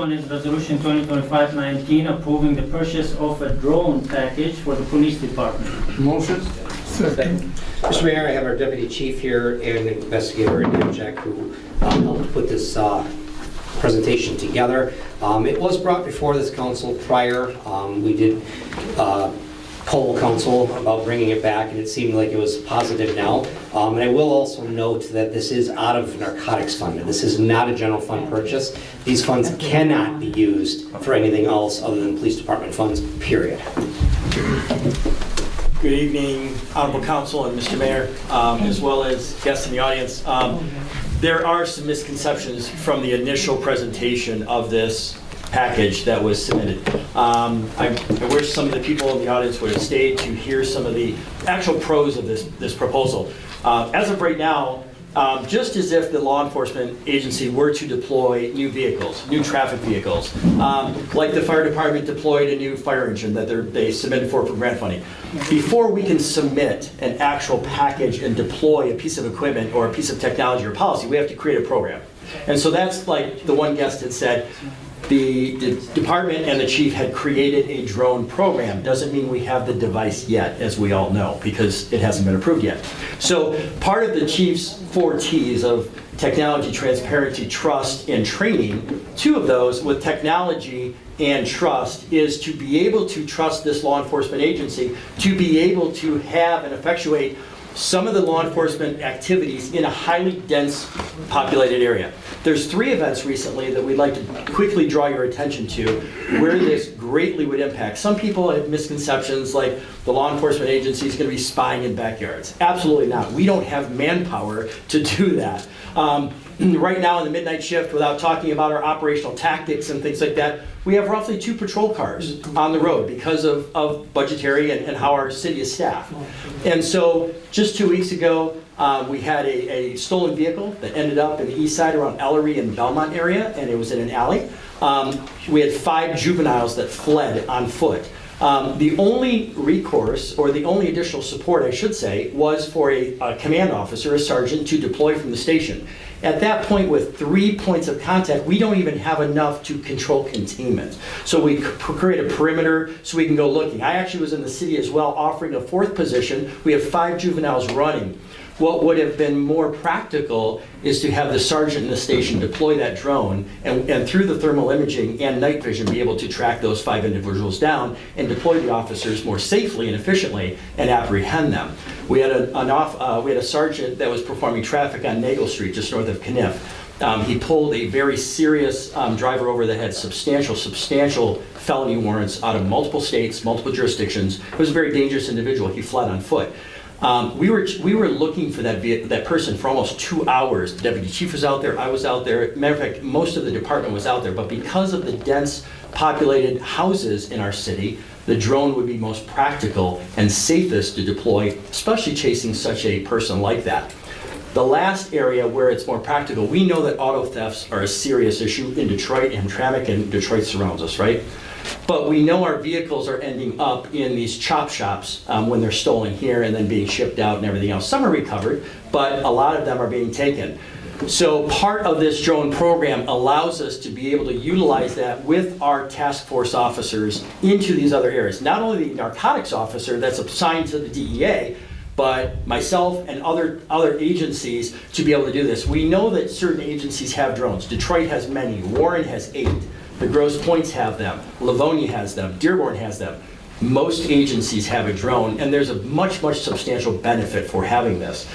one is Resolution 2025-19 approving the purchase of a drone package for the police department. Motion. Second. Mr. Mayor, I have our deputy chief here and investigator in Hamtramck who helped put this presentation together. It was brought before this council prior. We did poll council about bringing it back, and it seemed like it was positive now. And I will also note that this is out of narcotics fund. This is not a general fund purchase. These funds cannot be used for anything else other than police department funds, period. Good evening, Honorable Council and Mr. Mayor, as well as guests in the audience. There are some misconceptions from the initial presentation of this package that was submitted. I wish some of the people in the audience would have stayed to hear some of the actual pros of this proposal. As of right now, just as if the law enforcement agency were to deploy new vehicles, new traffic vehicles, like the fire department deployed a new fire engine that they submitted for grant funding. Before we can submit an actual package and deploy a piece of equipment or a piece of technology or policy, we have to create a program. And so that's like the one guest had said, the department and the chief had created a drone program. Doesn't mean we have the device yet, as we all know, because it hasn't been approved yet. So part of the chief's 4 T's of technology, transparency, trust, and training, 2 of those with technology and trust is to be able to trust this law enforcement agency, to be able to have and effectuate some of the law enforcement activities in a highly dense populated area. There's 3 events recently that we'd like to quickly draw your attention to where this greatly would impact. Some people have misconceptions like the law enforcement agency is going to be spying in backyards. Absolutely not. We don't have manpower to do that. Right now in the midnight shift, without talking about our operational tactics and things like that, we have roughly 2 patrol cars on the road because of budgetary and how our city is staffed. And so just 2 weeks ago, we had a stolen vehicle that ended up in the east side around Ellery and Belmont area, and it was in an alley. We had 5 juveniles that fled on foot. The only recourse, or the only additional support, I should say, was for a command officer, a sergeant, to deploy from the station. At that point, with 3 points of contact, we don't even have enough to control containment. So we create a perimeter so we can go looking. I actually was in the city as well, offering a 4th position. We have 5 juveniles running. What would have been more practical is to have the sergeant in the station deploy that drone and through the thermal imaging and night vision be able to track those 5 individuals down and deploy the officers more safely and efficiently and apprehend them. We had a sergeant that was performing traffic on Nagel Street just north of Kniff. He pulled a very serious driver over that had substantial felony warrants out of multiple states, multiple jurisdictions. It was a very dangerous individual. He fled on foot. We were looking for that person for almost 2 hours. The deputy chief was out there, I was out there. Matter of fact, most of the department was out there, but because of the dense populated houses in our city, the drone would be most practical and safest to deploy, especially chasing such a person like that. The last area where it's more practical, we know that auto thefts are a serious issue in Detroit, Hamtramck, and Detroit surrounds us, right? But we know our vehicles are ending up in these chop shops when they're stolen here and then being shipped out and everything else. Some are recovered, but a lot of them are being taken. So part of this drone program allows us to be able to utilize that with our task force officers into these other areas. Not only the narcotics officer that's assigned to the DEA, but myself and other agencies to be able to do this. We know that certain agencies have drones. Detroit has many. Warren has 8. The Grosse Points have them. Livonia has them. Dearborn has them. Most agencies have a drone, and there's a much substantial benefit for having this.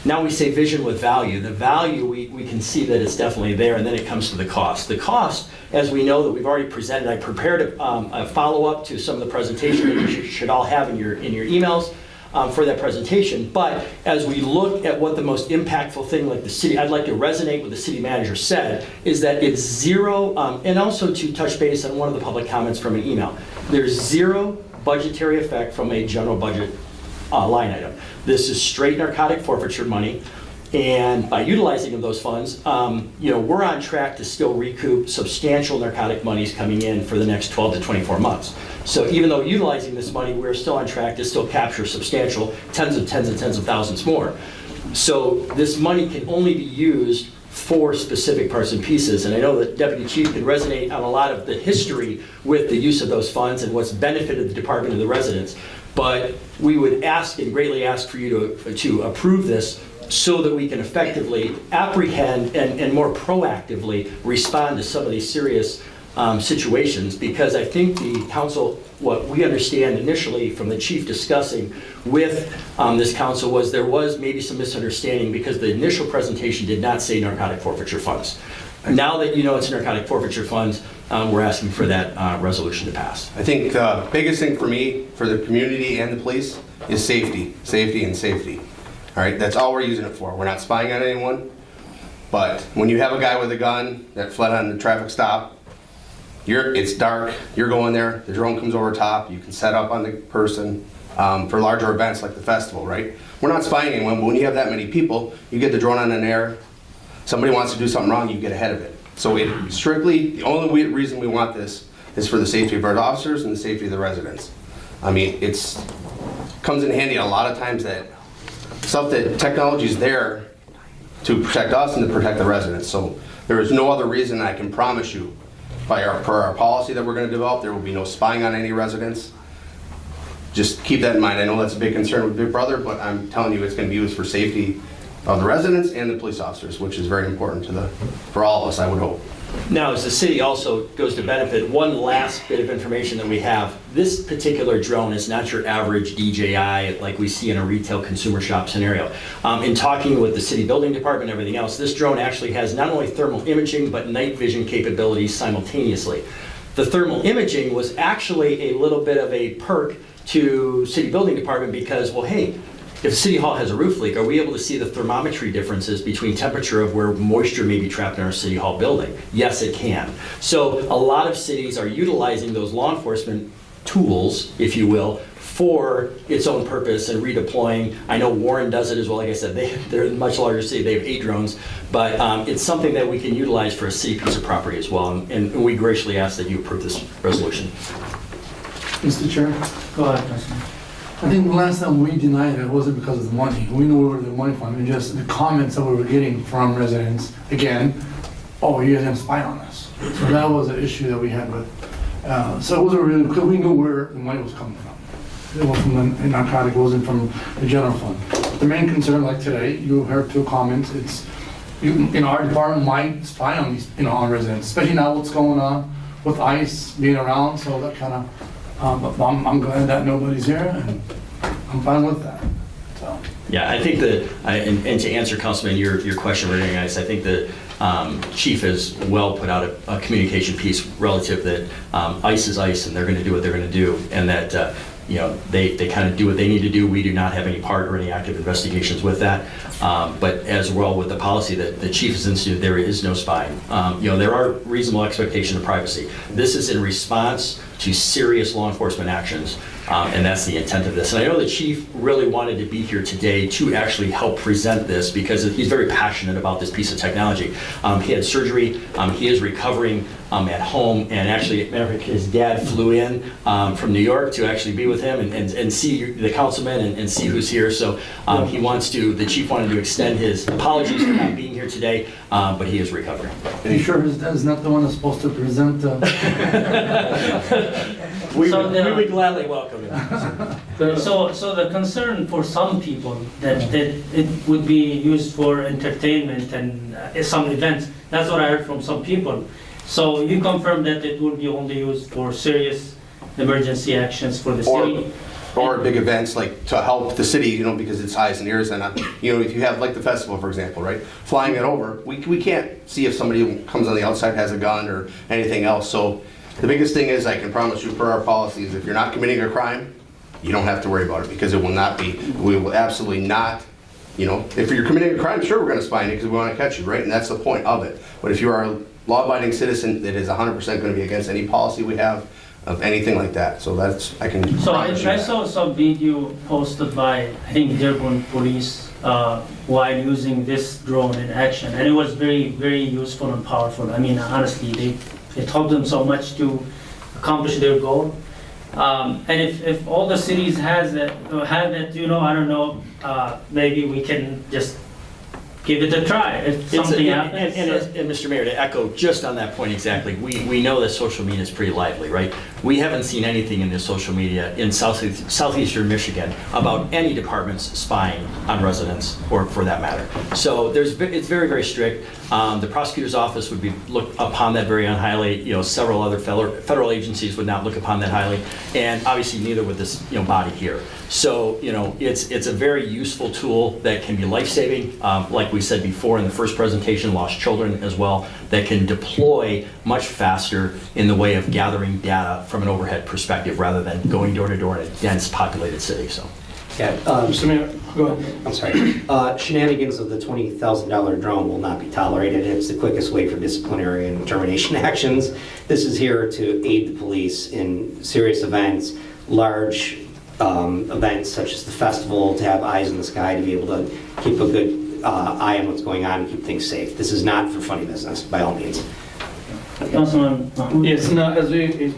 Now we say vision with value. The value, we can see that it's definitely there, and then it comes to the cost. The cost, as we know that we've already presented, I prepared a follow-up to some of the presentation that you should all have in your emails for that presentation. But as we look at what the most impactful thing, like the city, I'd like to resonate with the city manager said, is that it's 0, and also to touch base on one of the public comments from an email. There's 0 budgetary effect from a general budget line item. This is straight narcotic forfeiture money, and by utilizing of those funds, we're on track to still recoup substantial narcotic monies coming in for the next 12 to 24 months. So even though utilizing this money, we're still on track to still capture substantial tens of thousands more. So this money can only be used for specific parts and pieces. And I know that Deputy Chief can resonate on a lot of the history with the use of those funds and what's benefited the department and the residents. But we would ask and greatly ask for you to approve this so that we can effectively apprehend and more proactively respond to some of these serious situations, because I think the council, what we understand initially from the chief discussing with this council was there was maybe some misunderstanding because the initial presentation did not say narcotic forfeiture funds. Now that you know it's narcotic forfeiture funds, we're asking for that resolution to pass. I think the biggest thing for me, for the community and the police, is safety, safety, and safety. All right, that's all we're using it for. We're not spying on anyone, but when you have a guy with a gun that fled on the traffic stop, it's dark, you're going there, the drone comes over top, you can set up on the person for larger events like the festival, right? We're not spying anyone, but when you have that many people, you get the drone on an air, somebody wants to do something wrong, you get ahead of it. So the only reason we want this is for the safety of our officers and the safety of the residents. I mean, comes in handy a lot of times that technology is there to protect us and to protect the residents. So there is no other reason I can promise you per our policy that we're going to develop, there will be no spying on any residents. Just keep that in mind. I know that's a big concern with Big Brother, but I'm telling you it's going to be used for safety of the residents and the police officers, which is very important for all of us, I would hope. Now, as the city also goes to benefit, one last bit of information that we have. This particular drone is not your average DJI like we see in a retail consumer shop scenario. In talking with the city building department and everything else, this drone actually has not only thermal imaging, but night vision capabilities simultaneously. The thermal imaging was actually a little bit of a perk to city building department because, well, hey, if City Hall has a roof leak, are we able to see the thermometry differences between temperature of where moisture may be trapped in our City Hall building? Yes, it can. So a lot of cities are utilizing those law enforcement tools, if you will, for its own purpose and redeploying. I know Warren does it as well. Like I said, they're a much larger city. They have 8 drones, but it's something that we can utilize for a city piece of property as well. And we graciously ask that you approve this resolution. Mr. Chair, Go ahead, Councilman. I think the last time we denied it wasn't because of the money. We knew where the money from, and just the comments that we were getting from residents, again, oh, you guys have spied on us. So that was an issue that we had with, so it wasn't really, because we knew where the money was coming from. It wasn't from the narcotic, it wasn't from the general fund. The main concern, like today, you heard 2 comments, our department might spy on these, on residents, especially now what's going on with ICE being around, so that kind of, but I'm glad that nobody's here, and I'm fine with that. So. Yeah, I think that, and to answer Councilman your question regarding ICE, I think the chief has well put out a communication piece relative that ICE is ICE, and they're going to do what they're going to do, and that they kind of do what they need to do. We do not have any part or any active investigations with that. But as well with the policy that the chief has instituted, there is no spying. There are reasonable expectations of privacy. This is in response to serious law enforcement actions, and that's the intent of this. And I know the chief really wanted to be here today to actually help present this because he's very passionate about this piece of technology. He had surgery, he is recovering at home, and actually, his dad flew in from New York to actually be with him and see the councilman and see who's here. So the chief wanted to extend his apologies for not being here today, but he is recovering. Are you sure his dad's not the one that's supposed to present? We would gladly welcome him. So the concern for some people that it would be used for entertainment and some events, that's what I heard from some people. So you confirm that it will be only used for serious emergency actions for the city? Or big events like to help the city, because it's eyes and ears. And if you have like the festival, for example, right? Flying it over, we can't see if somebody comes on the outside, has a gun or anything else. So the biggest thing is I can promise you per our policies, if you're not committing a crime, you don't have to worry about it because it will not be, we will absolutely not, if you're committing a crime, sure, we're going to spy on you because we want to catch you, right? And that's the point of it. But if you are a law-abiding citizen that is 100% going to be against any policy we have of anything like that. So I can. So I saw some video posted by, I think, Dearborn Police while using this drone in action. And it was very, very useful and powerful. I mean, honestly, it helped them so much to accomplish their goal. And if all the cities have that, I don't know, maybe we can just give it a try. If something happens. And Mr. Mayor, to echo just on that point exactly, we know that social media is pretty lively, right? We haven't seen anything in the social media in southeastern Michigan about any departments spying on residents, or for that matter. So it's very, very strict. The prosecutor's office would be looked upon that very highly. Several other federal agencies would not look upon that highly, and obviously neither would this body here. So it's a very useful tool that can be life-saving. Like we said before in the first presentation, lost children as well, that can deploy much faster in the way of gathering data from an overhead perspective rather than going door to door in a dense populated city. So. Yeah, Mr. Mayor, go ahead. I'm sorry. Shenanigans of the $20,000 drone will not be tolerated. It's the quickest way for disciplinary and termination actions. This is here to aid the police in serious events, large events such as the festival, to have eyes in the sky, to be able to keep a good eye on what's going on and keep things safe. This is not for funny business, by all means. Councilman Mahmoud? Yes, now, as David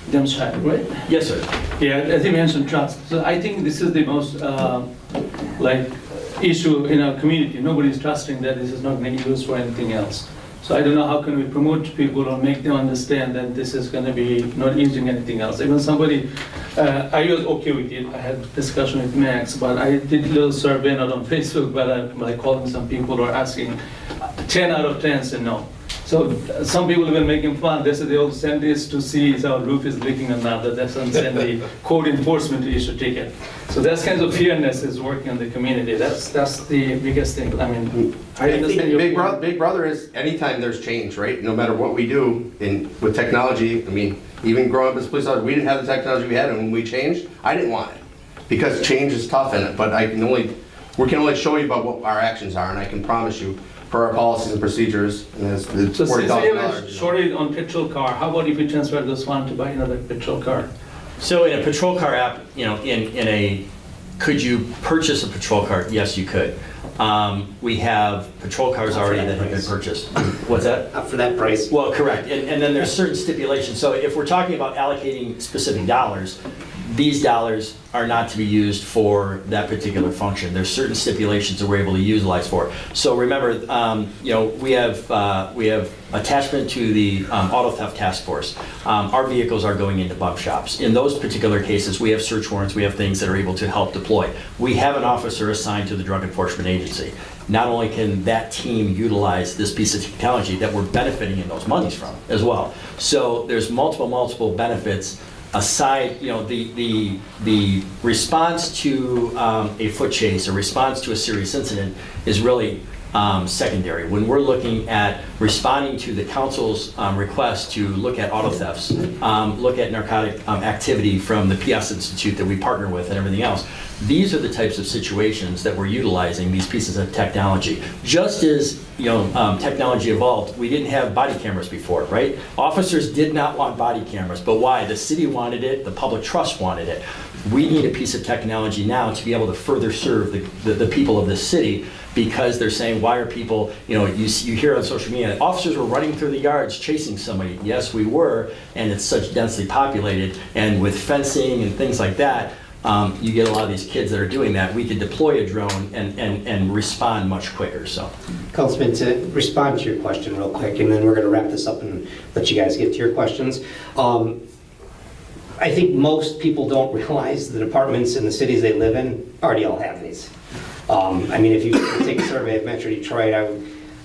demonstrated, right? Yes, sir. Yeah, as you mentioned, trust. So I think this is the most issue in our community. Nobody's trusting that this is not going to be used for anything else. So I don't know how can we promote people or make them understand that this is going to be not using anything else. Even somebody, I was okay with it. I had discussion with Max, but I did a little survey not on Facebook, but I'm calling some people who are asking. 10 out of 10 said no. So some people have been making fun. They said they will send this to see if our roof is leaking or not. That doesn't send the code enforcement to issue ticket. So that kind of fairness is working in the community. That's the biggest thing. I mean, I understand your point. Big Brother is anytime there's change, right? No matter what we do with technology. I mean, even growing up as a police officer, we didn't have the technology we had, and when we changed, I didn't want it because change is tough in it. But we can only show you about what our actions are, and I can promise you, for our policies and procedures, and it's So since we have $40,000. a shortage on petrol car, how about if we transfer those funds to buy another petrol car? So in a patrol car app, could you purchase a patrol car? Yes, you could. We have patrol cars Not for already that that have been price. purchased. What's that? Not for that price. Well, correct. And then there's certain stipulations. So if we're talking about allocating specific dollars, these dollars are not to be used for that particular function. There's certain stipulations that we're able to utilize for. So remember, we have attachment to the auto theft task force. Our vehicles are going into bump shops. In those particular cases, we have search warrants. We have things that are able to help deploy. We have an officer assigned to the Drug Enforcement Agency. Not only can that team utilize this piece of technology that we're benefiting in those monies from as well. So there's multiple benefits. Aside, the response to a foot chase, a response to a serious incident is really secondary. When we're looking at responding to the council's request to look at auto thefts, look at narcotic activity from the PS Institute that we partner with and everything else, these are the types of situations that we're utilizing these pieces of technology. Just as technology evolved, we didn't have body cameras before, right? Officers did not want body cameras, but why? The city wanted it, the public trust wanted it. We need a piece of technology now to be able to further serve the people of this city, because they're saying, why are people, you hear on social media, officers were running through the yards chasing somebody. Yes, we were, and it's such densely populated, and with fencing and things like that, you get a lot of these kids that are doing that. We could deploy a drone and respond much quicker, so. Councilman, to respond to your question real quick, and then we're going to wrap this up and let you guys get to your questions. I think most people don't realize the departments in the cities they live in already all have these. If you take a survey of Metro Detroit,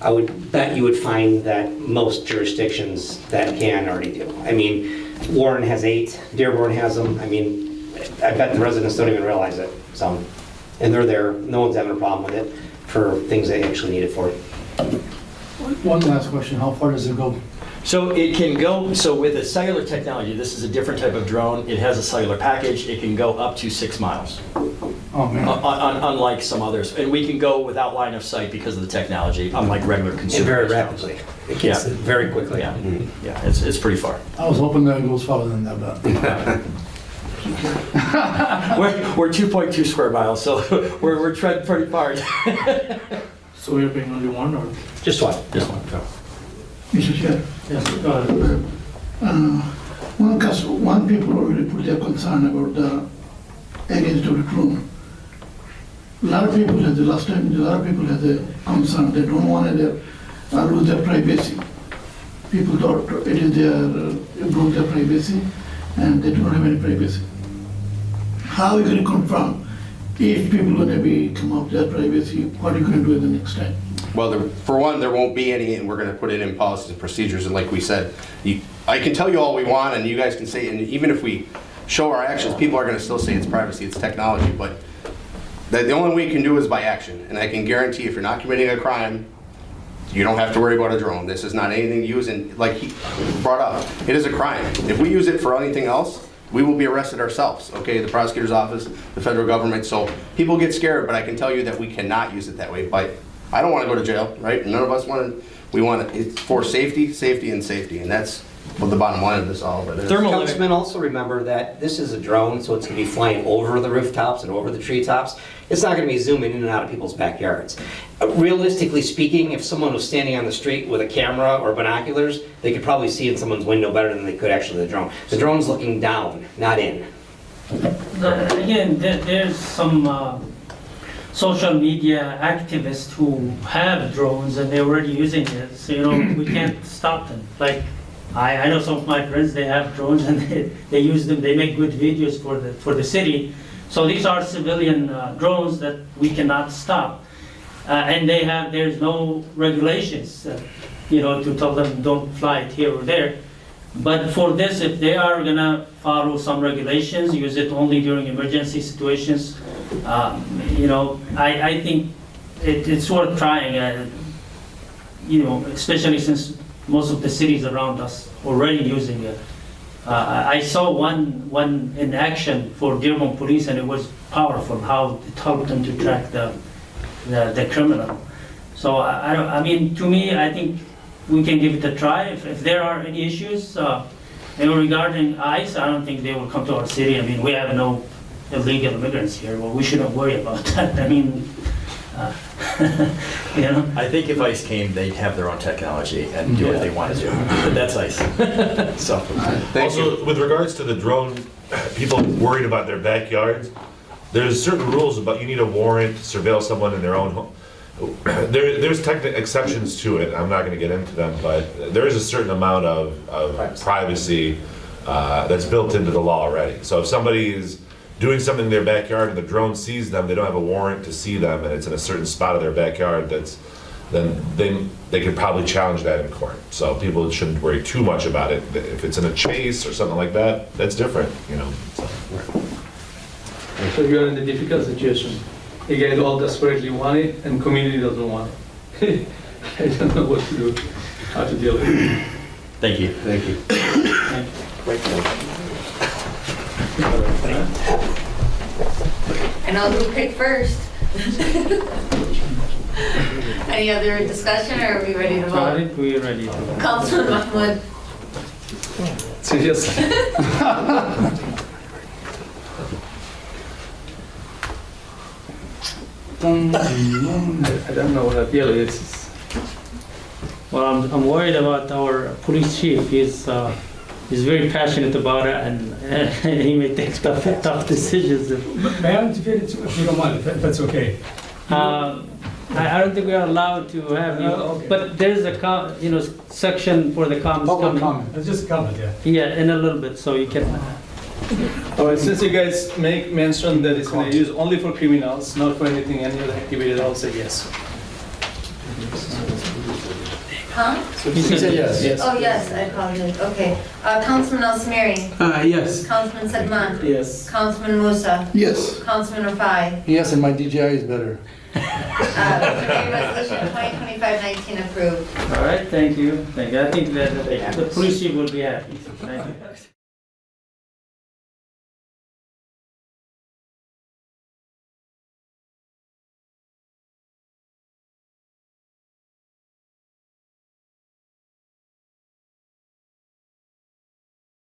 I would bet you would find that most jurisdictions that can already do. Warren has 8, Dearborn has them. I bet the residents don't even realize it. So, and they're there. No one's having a problem with it for things they actually need it for. One last question, how far does it go? So it can go, with a cellular technology, this is a different type of drone. It has a cellular package. It can go up to 6 miles. Oh, man. Unlike some others. And we can go without line of sight because of the technology, unlike regular consumer. And very drones. rapidly. It gets very quickly. Yeah, yeah, it's pretty far. I was hoping that it goes farther than that, but. We're 2.2 square miles, so we're treading pretty far. So we're paying only one, or? Just one. Just one. Go. Mr. Chair, Yes, go ahead. one people already put their concern about the against the drone. A lot of people have, the last time, a lot of people have the concern, they don't want to lose their privacy. People thought it is their, broke their privacy, and they don't have any privacy. How are you going to confirm if people are going to be come up their privacy, what are you going to do the next time? Well, for one, there won't be any, and we're going to put it in policies and procedures. And like we said, I can tell you all we want, and you guys can say, and even if we show our actions, people are going to still say it's privacy, it's technology. But the only way you can do is by action. And I can guarantee if you're not committing a crime, you don't have to worry about a drone. This is not anything to use, and like he brought up, it is a crime. If we use it for anything else, we will be arrested ourselves, okay? The prosecutor's office, the federal government. So people get scared, but I can tell you that we cannot use it that way. But I don't want to go to jail, right? None of us want to. We want it. It's for safety, safety, and safety, and that's what the bottom line of this all of it is. Councilman, also remember that this is a drone, so it's going to be flying over the rooftops and over the treetops. It's not going to be zooming in and out of people's backyards. Realistically speaking, if someone was standing on the street with a camera or binoculars, they could probably see in someone's window better than they could actually the drone. The drone's looking down, not in. Again, there's some social media activists who have drones and they're already using it. So, we can't stop them. Like, I know some of my friends, they have drones and they use them, they make good videos for the city. So these are civilian drones that we cannot stop. And there's no regulations, to tell them don't fly it here or there. But for this, if they are gonna follow some regulations, use it only during emergency situations, I think it's worth trying, especially since most of the cities around us already using it. I saw one in action for Dearborn Police, and it was powerful how it helped them to track the criminal. So to me, I think we can give it a try. If there are any issues regarding ICE, I don't think they will come to our city. We have no illegal immigrants here. Well, we shouldn't worry about that. I think if ICE came, they'd have their own technology and do what they want to do. But that's ICE. So, Also, with regards to the drone, people worried about their backyards, there's certain rules about you need a warrant to surveil someone in their own home. There's technical exceptions to it. I'm not going to get into them, but there is a certain amount of privacy that's built into the law already. So if somebody is doing something in their backyard and the drone sees them, they don't have a warrant to see them, and it's in a certain spot of their backyard, then they could probably challenge that in court. So people shouldn't worry too much about it. If it's in a chase or something like that, that's different, So you are in a difficult situation. You guys all desperately want it, and community doesn't want it. I don't know what to do, how to deal with it. thank you. Thank you. And I'll go pick first. Any other discussion, or are we ready to vote? We're ready to vote. Councilman Mahmoud. Seriously. I don't know what appeal it is. Well, I'm worried about our police chief. He's very passionate about it, and he may take tough decisions. May I interfere if you don't mind, if that's okay? I don't think we are allowed to have you, Okay. but there's a section for the comments Public coming. comment, it's just a comment, yeah. Yeah, in a little bit, so you can. All right, since you guys make mention that it's going to use only for criminals, not for anything, any other activity, I'll say yes. Huh? He said yes. Oh, yes, I apologize. Okay. Councilman Al-Samiri. Yes. Councilman Sedman. Yes. Councilman Musa. Yes. Councilman Rafai. Yes, and my DJI is better. Resolution 2025-19 approved. All right, thank you. I think that the police chief will be happy.